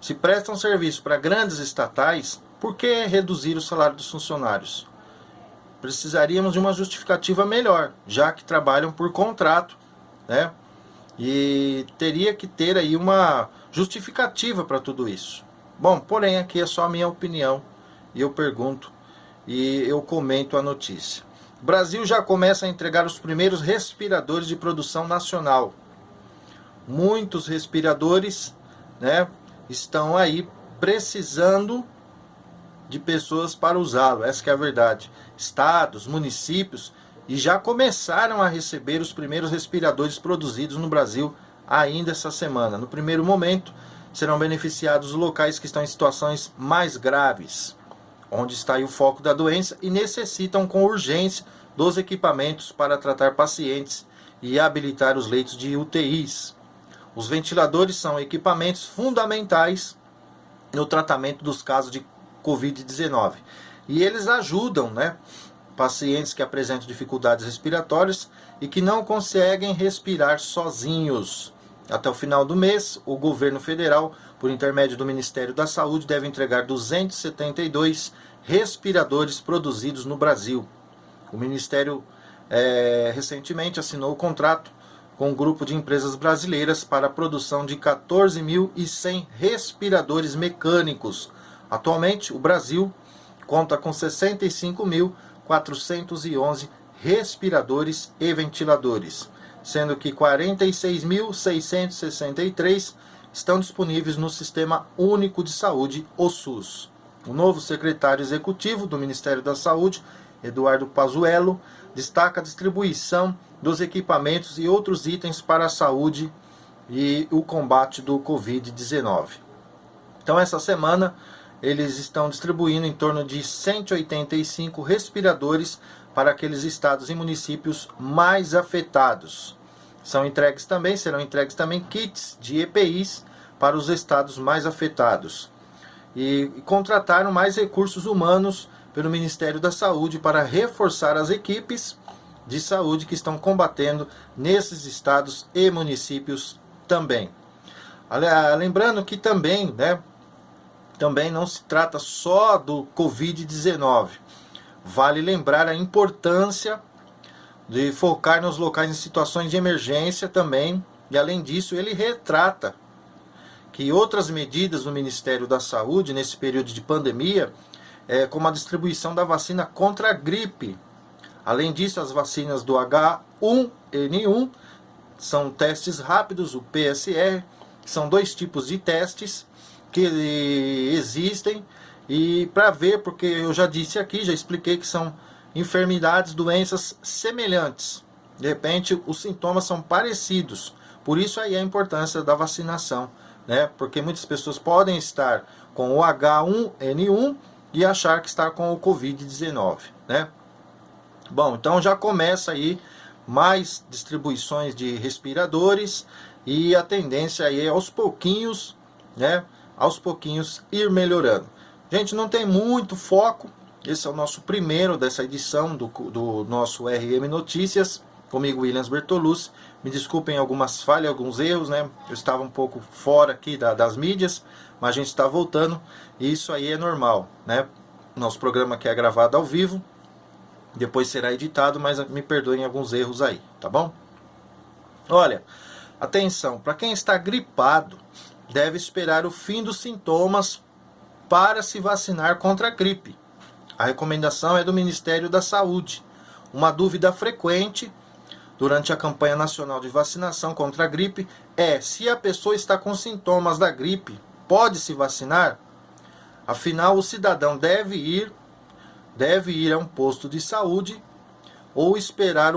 Se prestam serviço para grandes estatais, por que reduzir o salário dos funcionários? Precisaríamos de uma justificativa melhor, já que trabalham por contrato, né? E teria que ter aí uma justificativa para tudo isso. Bom, porém aqui é só a minha opinião, e eu pergunto e eu comento a notícia. O Brasil já começa a entregar os primeiros respiradores de produção nacional. Muitos respiradores, né, estão aí precisando de pessoas para usá-lo. Essa que é a verdade. Estados, municípios, e já começaram a receber os primeiros respiradores produzidos no Brasil ainda essa semana. No primeiro momento, serão beneficiados os locais que estão em situações mais graves, onde está aí o foco da doença, e necessitam com urgência dos equipamentos para tratar pacientes e habilitar os leitos de UTIs. Os ventiladores são equipamentos fundamentais no tratamento dos casos de Covid-19. E eles ajudam, né, pacientes que apresentam dificuldades respiratórias e que não conseguem respirar sozinhos. Até o final do mês, o governo federal, por intermédio do Ministério da Saúde, deve entregar 272 respiradores produzidos no Brasil. O Ministério recentemente assinou o contrato com um grupo de empresas brasileiras para a produção de 14.100 respiradores mecânicos. Atualmente, o Brasil conta com 65.411 respiradores e ventiladores, sendo que 46.663 estão disponíveis no Sistema Único de Saúde, o SUS. O novo secretário executivo do Ministério da Saúde, Eduardo Pazuello, destaca a distribuição dos equipamentos e outros itens para a saúde e o combate do Covid-19. Então, essa semana, eles estão distribuindo em torno de 185 respiradores para aqueles estados e municípios mais afetados. Serão entregues também kits de EPIs para os estados mais afetados. E contrataram mais recursos humanos pelo Ministério da Saúde para reforçar as equipes de saúde que estão combatendo nesses estados e municípios também. Lembrando que também não se trata só do Covid-19. Vale lembrar a importância de focar nos locais em situações de emergência também. E além disso, ele retrata que outras medidas do Ministério da Saúde nesse período de pandemia, como a distribuição da vacina contra a gripe. Além disso, as vacinas do H1N1 são testes rápidos, o PSR, são 2 tipos de testes que existem, e para ver, porque eu já disse aqui, já expliquei que são enfermidades, doenças semelhantes. De repente, os sintomas são parecidos. Por isso aí a importância da vacinação, né? Porque muitas pessoas podem estar com o H1N1 e achar que está com o Covid-19, né? Bom, então já começa aí mais distribuições de respiradores e a tendência aí é aos pouquinhos, né? Aos pouquinhos ir melhorando. Gente, não tem muito foco. Esse é o nosso primeiro dessa edição do nosso RM Notícias. Comigo, Williams Bertolucci. Me desculpem algumas falhas, alguns erros, né? Eu estava um pouco fora aqui das mídias, mas a gente está voltando e isso aí é normal, né? Nosso programa aqui é gravado ao vivo, depois será editado, mas me perdoem alguns erros aí, tá bom? Olha, atenção, para quem está gripado, deve esperar o fim dos sintomas para se vacinar contra a gripe. A recomendação é do Ministério da Saúde. Uma dúvida frequente durante a campanha nacional de vacinação contra a gripe é se a pessoa está com sintomas da gripe, pode se vacinar? Afinal, o cidadão deve ir a um posto de saúde ou esperar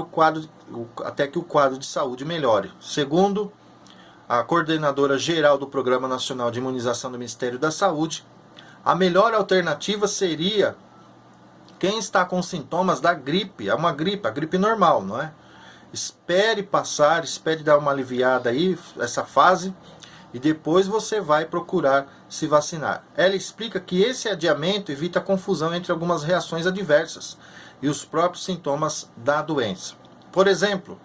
até que o quadro de saúde melhore. Segundo a coordenadora geral do Programa Nacional de Imunização do Ministério da Saúde, a melhor alternativa seria quem está com sintomas da gripe, a gripe normal, não é? Espere passar, espere dar uma aliviada aí, essa fase, e depois você vai procurar se vacinar. Ela explica que esse adiamento evita confusão entre algumas reações adversas e os próprios sintomas da doença. Por exemplo,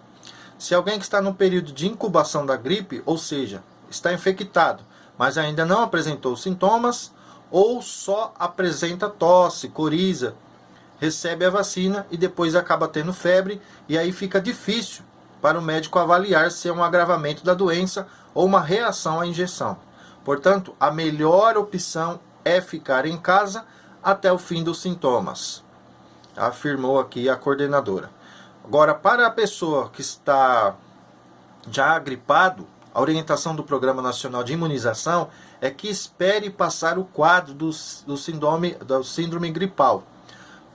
se alguém que está no período de incubação da gripe, ou seja, está infectado, mas ainda não apresentou sintomas, ou só apresenta tosse, coriza, recebe a vacina e depois acaba tendo febre, e aí fica difícil para o médico avaliar se é um agravamento da doença ou uma reação à injeção. Portanto, a melhor opção é ficar em casa até o fim dos sintomas, afirmou aqui a coordenadora. Agora, para a pessoa que está já gripado, a orientação do Programa Nacional de Imunização é que espere passar o quadro do síndrome gripal,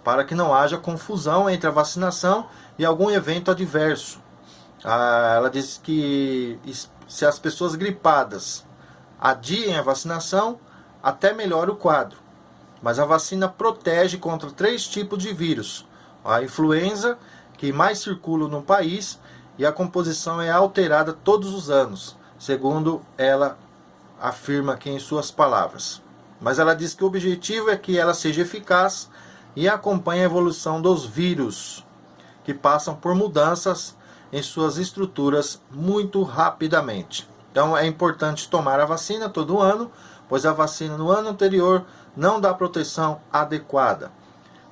para que não haja confusão entre a vacinação e algum evento adverso. Ela diz que se as pessoas gripadas adiem a vacinação, até melhora o quadro. Mas a vacina protege contra 3 tipos de vírus. A influenza, que mais circula no país, e a composição é alterada todos os anos, segundo ela afirma aqui em suas palavras. Mas ela diz que o objetivo é que ela seja eficaz e acompanhe a evolução dos vírus, que passam por mudanças em suas estruturas muito rapidamente. Então é importante tomar a vacina todo ano, pois a vacina no ano anterior não dá proteção adequada.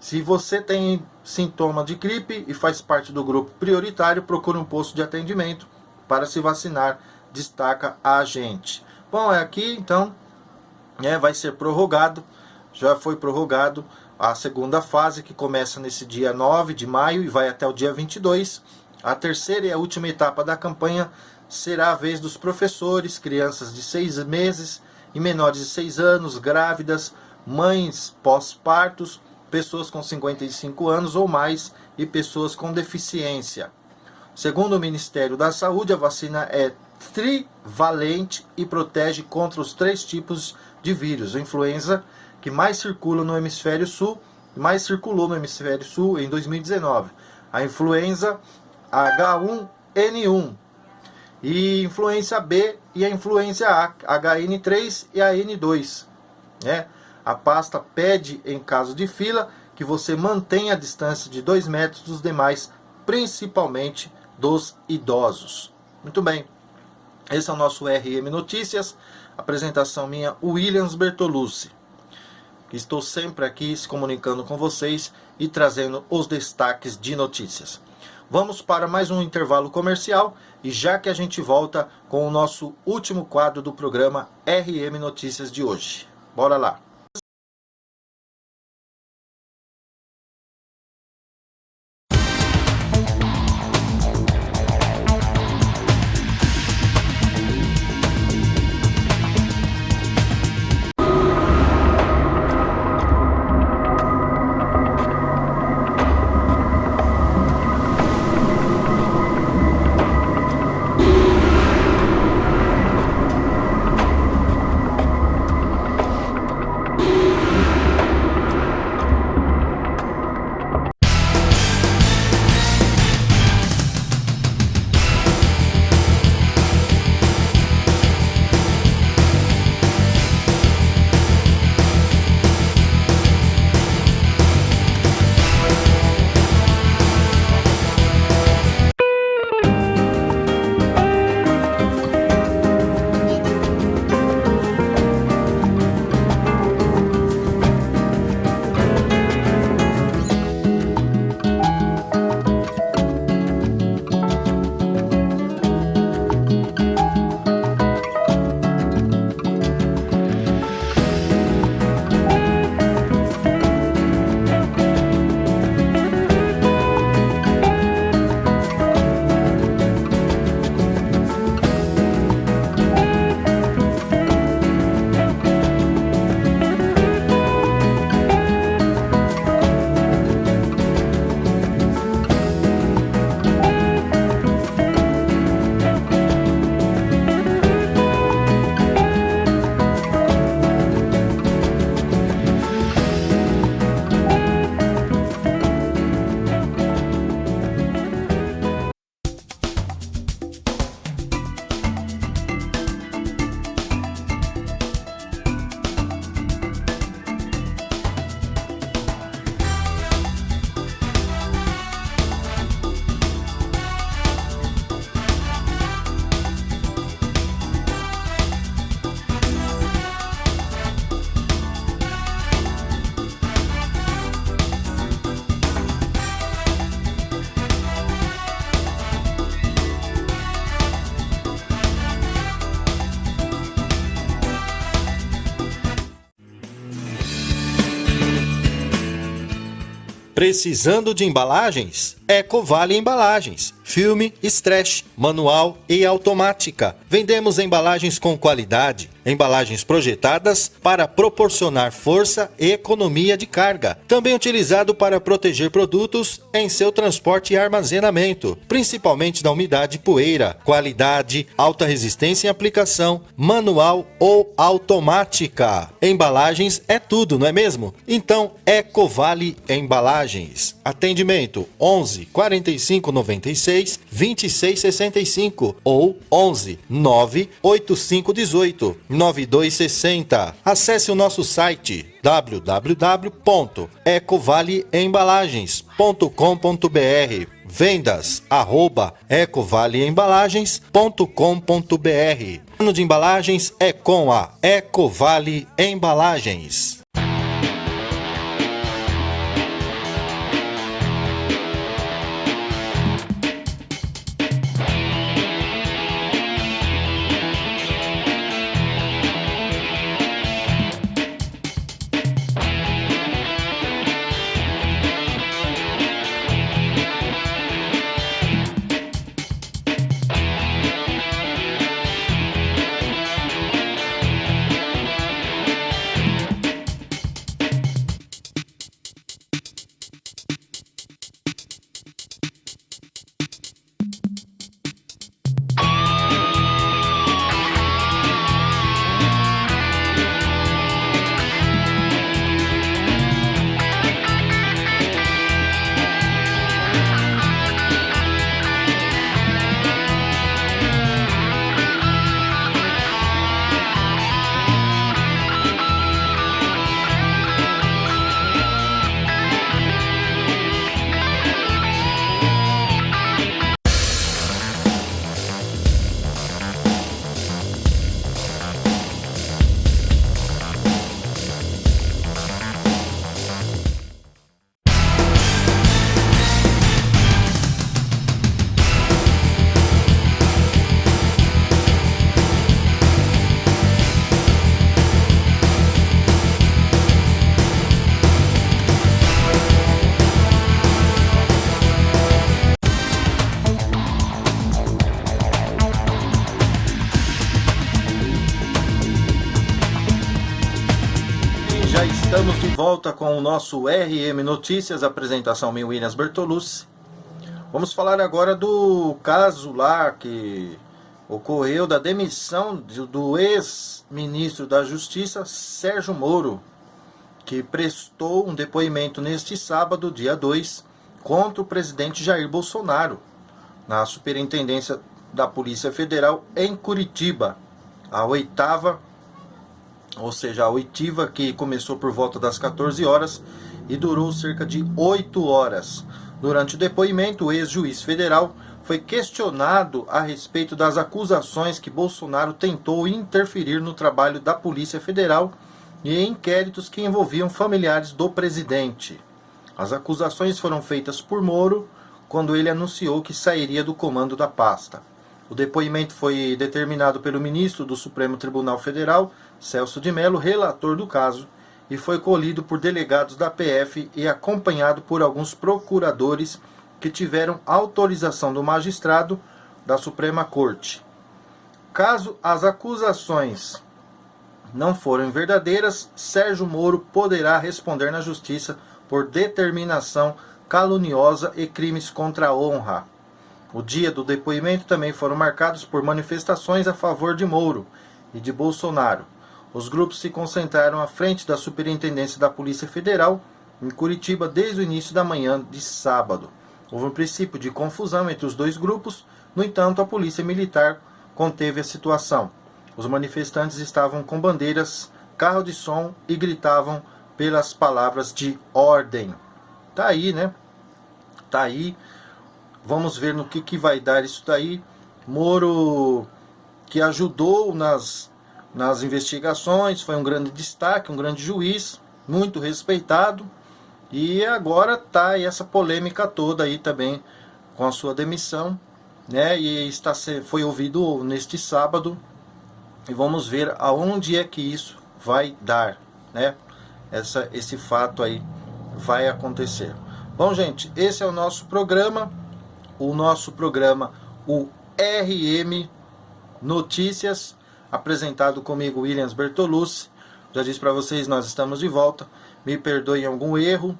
Se você tem sintoma de gripe e faz parte do grupo prioritário, procure um posto de atendimento para se vacinar, destaca a agente. Bom, aqui então vai ser prorrogado, já foi prorrogado a segunda fase, que começa nesse dia 9 de maio e vai até o dia 22. A terceira e a última etapa da campanha será a vez dos professores, crianças de 6 meses e menores de 6 anos, grávidas, mães pós-partos, pessoas com 55 anos ou mais e pessoas com deficiência. Segundo o Ministério da Saúde, a vacina é trivalente e protege contra os 3 tipos de vírus. A influenza, que mais circulou no hemisfério sul em 2019. A influenza H1N1 e influenza B e a influenza A, HN3 e a N2. A pasta pede, em caso de fila, que você mantenha a distância de 2 metros dos demais, principalmente dos idosos. Muito bem, esse é o nosso RM Notícias, apresentação minha, Williams Bertolucci. Estou sempre aqui se comunicando com vocês e trazendo os destaques de notícias. Vamos para mais um intervalo comercial e já que a gente volta com o nosso último quadro do programa RM Notícias de hoje. Bora lá! Precisando de embalagens? Ecovale Embalagens. Filme, stretch, manual e automática. Vendemos embalagens com qualidade, embalagens projetadas para proporcionar força e economia de carga. Também utilizado para proteger produtos em seu transporte e armazenamento, principalmente da umidade e poeira. Qualidade, alta resistência em aplicação, manual ou automática. Embalagens é tudo, não é mesmo? Então, Ecovale Embalagens. Atendimento 11 45 96 26 65 ou 11 9 85 18 92 60. Acesse o nosso site www.ecovaleembalagens.com.br. vendas@ecovaleembalagens.com.br. Ano de embalagens é com a Ecovale Embalagens. Já estamos de volta com o nosso RM Notícias, apresentação minha, Williams Bertolucci. Vamos falar agora do caso lá que ocorreu da demissão do ex-ministro da Justiça, Sérgio Moro, que prestou um depoimento neste sábado, dia 2, contra o presidente Jair Bolsonaro, na Superintendência da Polícia Federal em Curitiba, a oitiva que começou por volta das 14 horas e durou cerca de 8 horas. Durante o depoimento, o ex-juiz federal foi questionado a respeito das acusações que Bolsonaro tentou interferir no trabalho da Polícia Federal e em inquéritos que envolviam familiares do presidente. As acusações foram feitas por Moro quando ele anunciou que sairia do comando da pasta. O depoimento foi determinado pelo ministro do Supremo Tribunal Federal, Celso de Mello, relator do caso, e foi colhido por delegados da PF e acompanhado por alguns procuradores que tiveram autorização do magistrado da Suprema Corte. Caso as acusações não forem verdadeiras, Sérgio Moro poderá responder na Justiça por determinação caluniosa e crimes contra a honra. O dia do depoimento também foram marcados por manifestações a favor de Moro e de Bolsonaro. Os grupos se concentraram à frente da Superintendência da Polícia Federal, em Curitiba, desde o início da manhã de sábado. Houve um princípio de confusão entre os dois grupos, no entanto, a Polícia Militar conteve a situação. Os manifestantes estavam com bandeiras, carro de som e gritavam pelas palavras de ordem. Tá aí, né? Tá aí. Vamos ver no que vai dar isso daí. Moro, que ajudou nas investigações, foi um grande destaque, um grande juiz, muito respeitado. E agora tá aí essa polêmica toda aí também com a sua demissão, né? E foi ouvido neste sábado. E vamos ver aonde é que isso vai dar, né? Esse fato aí vai acontecer. Bom, gente, esse é o nosso programa. O RM Notícias, apresentado comigo, Williams Bertolucci. Já disse para vocês, nós estamos de volta. Me perdoem algum erro,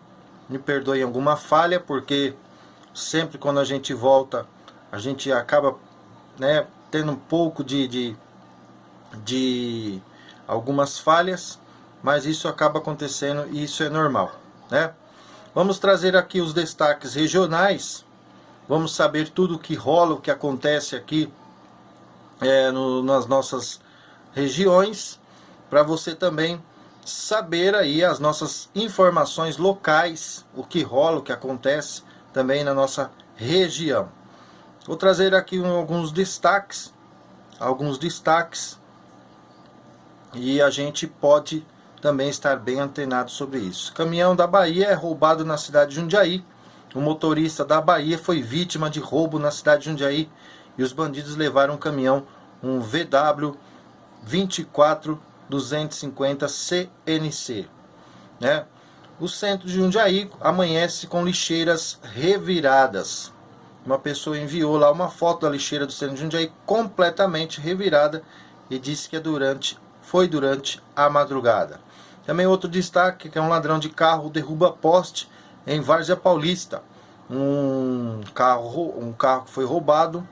me perdoem alguma falha, porque sempre quando a gente volta, a gente acaba, né, tendo um pouco de algumas falhas, mas isso acaba acontecendo e isso é normal, né? Vamos trazer aqui os destaques regionais. Vamos saber tudo o que rola, o que acontece aqui nas nossas regiões, para você também saber aí as nossas informações locais, o que rola, o que acontece também na nossa região. Vou trazer aqui alguns destaques, e a gente pode também estar bem antenado sobre isso. Caminhão da Bahia é roubado na cidade de Jundiaí. O motorista da Bahia foi vítima de roubo na cidade de Jundiaí e os bandidos levaram um caminhão, um VW 24250 CNC, né? O centro de Jundiaí amanhece com lixeiras reviradas. Uma pessoa enviou lá uma foto da lixeira do centro de Jundiaí completamente revirada e disse que foi durante a madrugada. Também outro destaque, que é um ladrão de carro derruba poste em Várzea Paulista. Um carro que foi roubado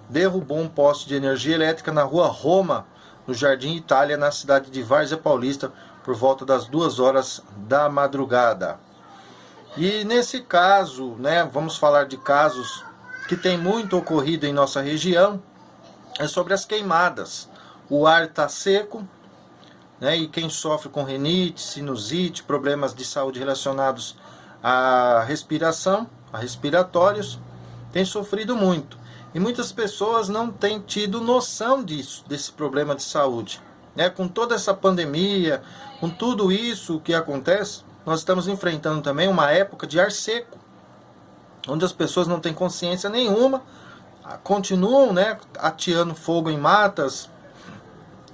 derrubou um poste de energia elétrica na rua Roma, no Jardim Itália, na cidade de Várzea Paulista, por volta das 2 horas da madrugada. E nesse caso, né, vamos falar de casos que tem muito ocorrido em nossa região, é sobre as queimadas. O ar está seco, né, e quem sofre com rinite, sinusite, problemas de saúde relacionados à respiração, a respiratórios, tem sofrido muito. E muitas pessoas não têm tido noção disso, desse problema de saúde. Né? Com toda essa pandemia, com tudo isso que acontece, nós estamos enfrentando também uma época de ar seco, onde as pessoas não têm consciência nenhuma, continuam, né, ateando fogo em matas,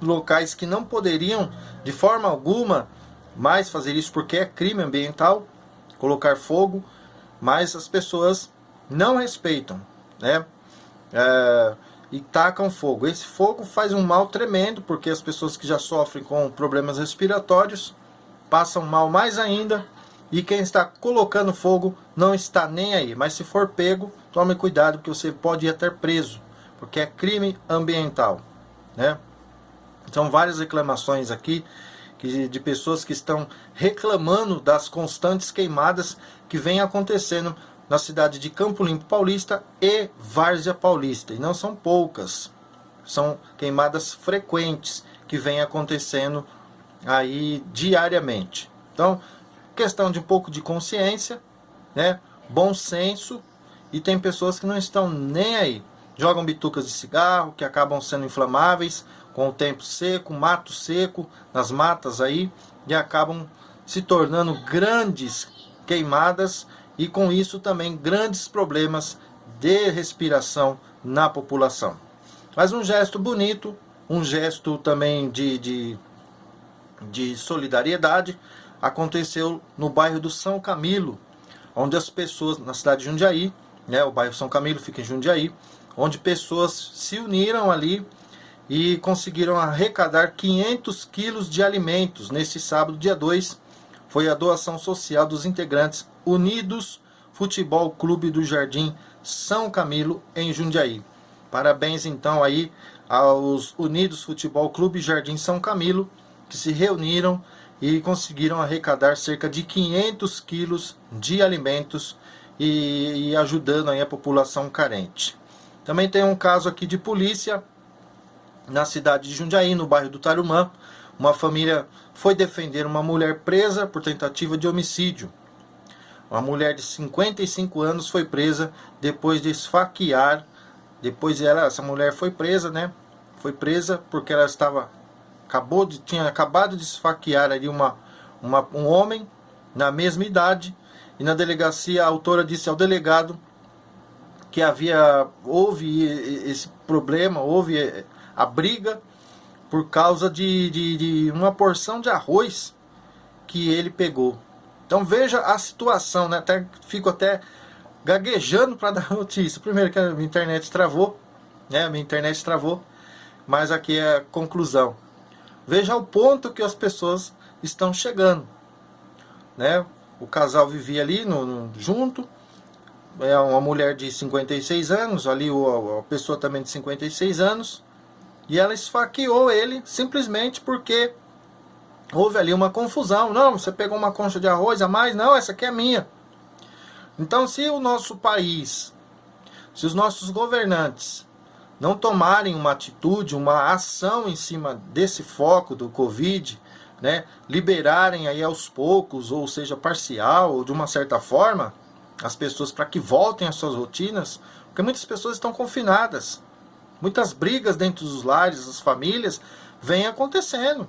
locais que não poderiam de forma alguma mais fazer isso, porque é crime ambiental colocar fogo, mas as pessoas não respeitam, né? E tacam fogo. Esse fogo faz um mal tremendo, porque as pessoas que já sofrem com problemas respiratórios passam mal mais ainda, e quem está colocando fogo não está nem aí. Mas se for pego, tome cuidado, porque você pode ir até preso, porque é crime ambiental, né? São várias reclamações aqui de pessoas que estão reclamando das constantes queimadas que vem acontecendo na cidade de Campo Limpo Paulista e Várzea Paulista. E não são poucas, são queimadas frequentes que vem acontecendo aí diariamente. Então, questão de um pouco de consciência, né? Bom senso, e tem pessoas que não estão nem aí. Jogam bitucas de cigarro que acabam sendo inflamáveis com o tempo seco, mato seco nas matas aí, e acabam se tornando grandes queimadas, e com isso também grandes problemas de respiração na população. Mas um gesto bonito, um gesto também de solidariedade, aconteceu no bairro do São Camilo, onde as pessoas, na cidade de Jundiaí, né, o bairro São Camilo fica em Jundiaí, onde pessoas se uniram ali e conseguiram arrecadar 500 quilos de alimentos. Neste sábado, dia 2, foi a doação social dos integrantes Unidos Futebol Clube do Jardim São Camilo, em Jundiaí. Parabéns então aí aos Unidos Futebol Clube Jardim São Camilo, que se reuniram e conseguiram arrecadar cerca de 500 quilos de alimentos e ajudando aí a população carente. Também tem um caso aqui de polícia na cidade de Jundiaí, no bairro do Tarumã. Uma família foi defender uma mulher presa por tentativa de homicídio. Uma mulher de 55 anos foi presa depois de esfaquear. Essa mulher foi presa, né? Foi presa porque ela tinha acabado de esfaquear ali um homem na mesma idade. E na delegacia a autora disse ao delegado que houve esse problema, houve a briga por causa de uma porção de arroz que ele pegou. Então veja a situação, né? Fico até gaguejando para dar notícia. Primeiro que a minha internet travou, né? Mas aqui é a conclusão. Veja o ponto que as pessoas estão chegando, né? O casal vivia ali junto, é uma mulher de 56 anos, ali a pessoa também de 56 anos, e ela esfaqueou ele simplesmente porque houve ali uma confusão. Não, você pegou uma concha de arroz a mais? Não, essa aqui é minha. Então, se o nosso país, se os nossos governantes não tomarem uma atitude, uma ação em cima desse foco do Covid, né, liberarem aí aos poucos, ou seja, parcial, ou de uma certa forma, as pessoas para que voltem às suas rotinas, porque muitas pessoas estão confinadas. Muitas brigas dentro dos lares, das famílias, vêm acontecendo.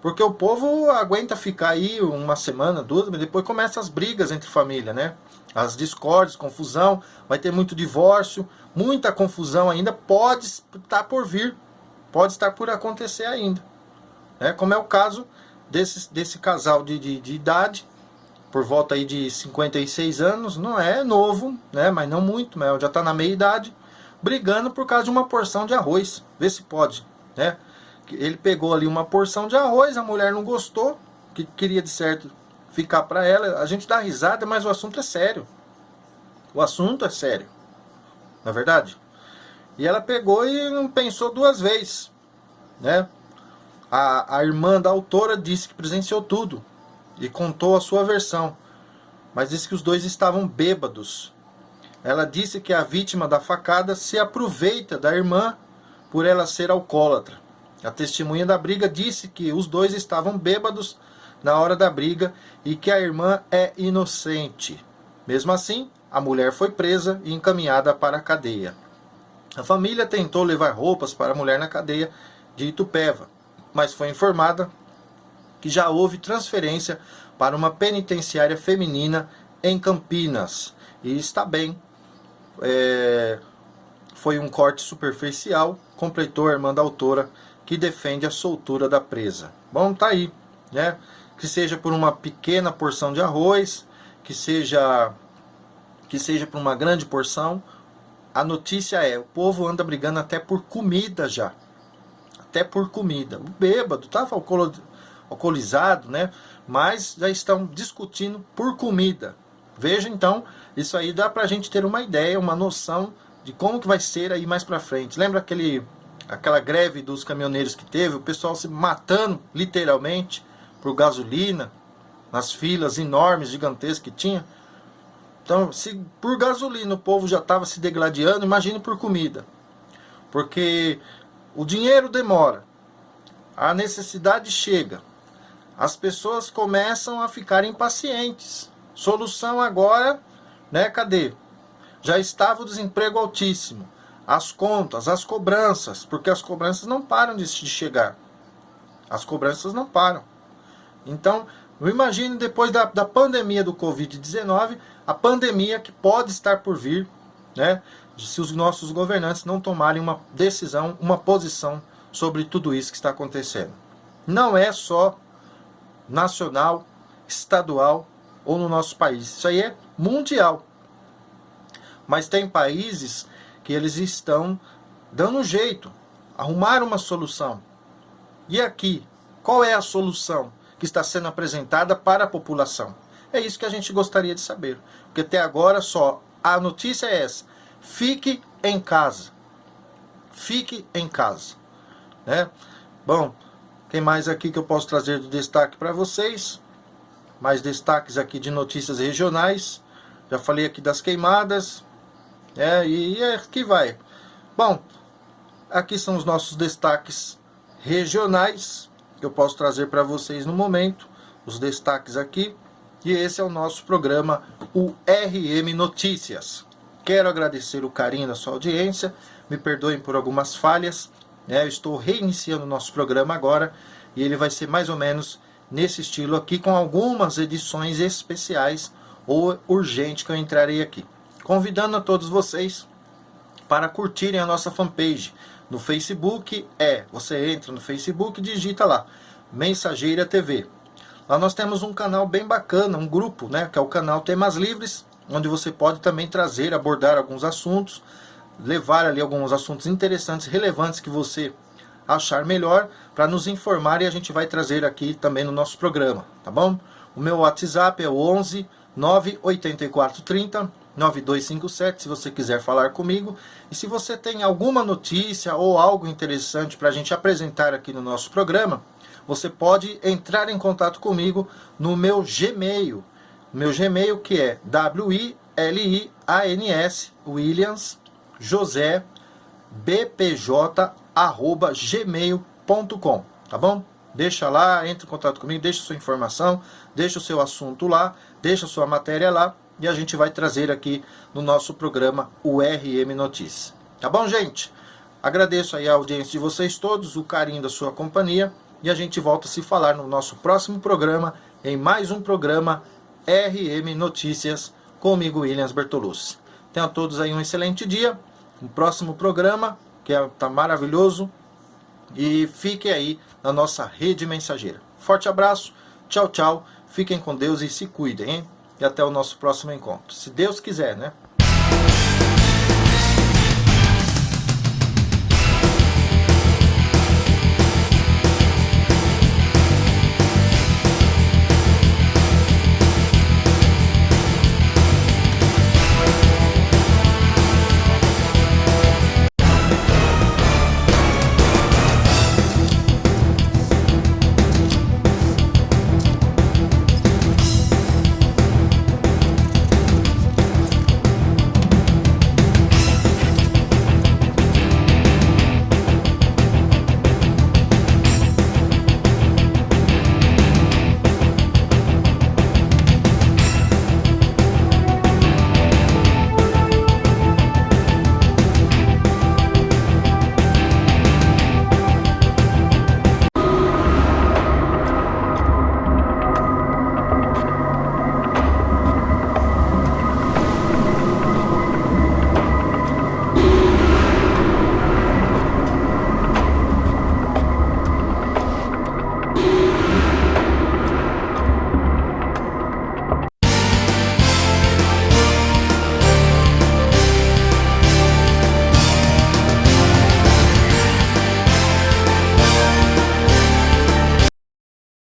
Porque o povo aguenta ficar aí uma semana, duas, mas depois começam as brigas entre família, né? As discórdias, confusão, vai ter muito divórcio, muita confusão ainda pode estar por vir, pode estar por acontecer ainda. Né? Como é o caso desse casal de idade, por volta aí de 56 anos, não é novo, né? Mas não muito, mas já está na meia idade, brigando por causa de uma porção de arroz. Vê se pode, né? Ele pegou ali uma porção de arroz, a mulher não gostou, que queria de certo ficar para ela. A gente dá risada, mas o assunto é sério. O assunto é sério, não é verdade? E ela pegou e não pensou duas vezes, né? A irmã da autora disse que presenciou tudo e contou a sua versão, mas disse que os dois estavam bêbados. Ela disse que a vítima da facada se aproveita da irmã por ela ser alcoólatra. A testemunha da briga disse que os dois estavam bêbados na hora da briga e que a irmã é inocente. Mesmo assim, a mulher foi presa e encaminhada para a cadeia. A família tentou levar roupas para a mulher na cadeia de Itupeva, mas foi informada que já houve transferência para uma penitenciária feminina em Campinas. E está bem. Foi um corte superficial, completou a irmã da autora, que defende a soltura da presa. Bom, tá aí, né? Que seja por uma pequena porção de arroz, que seja por uma grande porção, a notícia é, o povo anda brigando até por comida já. Até por comida. O bêbado estava alcoolizado, né? Mas já estão discutindo por comida. Veja então, isso aí dá pra gente ter uma ideia, uma noção de como que vai ser aí mais pra frente. Lembra aquela greve dos caminhoneiros que teve, o pessoal se matando, literalmente, por gasolina, nas filas enormes, gigantescas que tinha. Então, se por gasolina o povo já estava se degladiando, imagine por comida. Porque o dinheiro demora, a necessidade chega, as pessoas começam a ficar impacientes. Solução agora, né, cadê? Já estava o desemprego altíssimo. As contas, as cobranças, porque as cobranças não param de chegar. As cobranças não param. Então, eu imagino depois da pandemia do Covid-19, a pandemia que pode estar por vir, né, se os nossos governantes não tomarem uma decisão, uma posição sobre tudo isso que está acontecendo. Não é só nacional, estadual ou no nosso país. Isso aí é mundial. Mas tem países que eles estão dando um jeito, arrumaram uma solução. E aqui, qual é a solução que está sendo apresentada para a população? É isso que a gente gostaria de saber. Porque até agora só a notícia é essa. Fique em casa. Fique em casa. Né? Bom, tem mais aqui que eu posso trazer de destaque para vocês. Mais destaques aqui de notícias regionais. Já falei aqui das queimadas. E aqui vai. Bom, aqui são os nossos destaques regionais que eu posso trazer para vocês no momento. Os destaques aqui. E esse é o nosso programa, o RM Notícias. Quero agradecer o carinho da sua audiência. Me perdoem por algumas falhas. Eu estou reiniciando o nosso programa agora. E ele vai ser mais ou menos nesse estilo aqui, com algumas edições especiais ou urgente que eu entrarei aqui. Convidando a todos vocês para curtirem a nossa fanpage no Facebook. Você entra no Facebook e digita lá, Mensageira TV. Lá nós temos um canal bem bacana, um grupo, né, que é o canal Temas Livres, onde você pode também abordar alguns assuntos, levar ali alguns assuntos interessantes, relevantes que você achar melhor, para nos informar, e a gente vai trazer aqui também no nosso programa, tá bom? O meu WhatsApp é o 11 98430 9257, se você quiser falar comigo. E se você tem alguma notícia ou algo interessante para a gente apresentar aqui no nosso programa, você pode entrar em contato comigo no meu Gmail. Meu Gmail que é WILIANS Williams José bpj@gmail.com, tá bom? Deixa lá, entre em contato comigo, deixa sua informação, deixa o seu assunto lá, deixa a sua matéria lá, e a gente vai trazer aqui no nosso programa o RM Notícias. Tá bom, gente? Agradeço aí a audiência de vocês todos, o carinho da sua companhia, e a gente volta a se falar no nosso próximo programa, em mais um programa RM Notícias, comigo, Williams Bertolucci. Tenham todos aí um excelente dia, um próximo programa, que tá maravilhoso, e fiquem aí na nossa rede mensageira. Forte abraço, tchau, tchau, fiquem com Deus e se cuidem, hein? E até o nosso próximo encontro, se Deus quiser, né?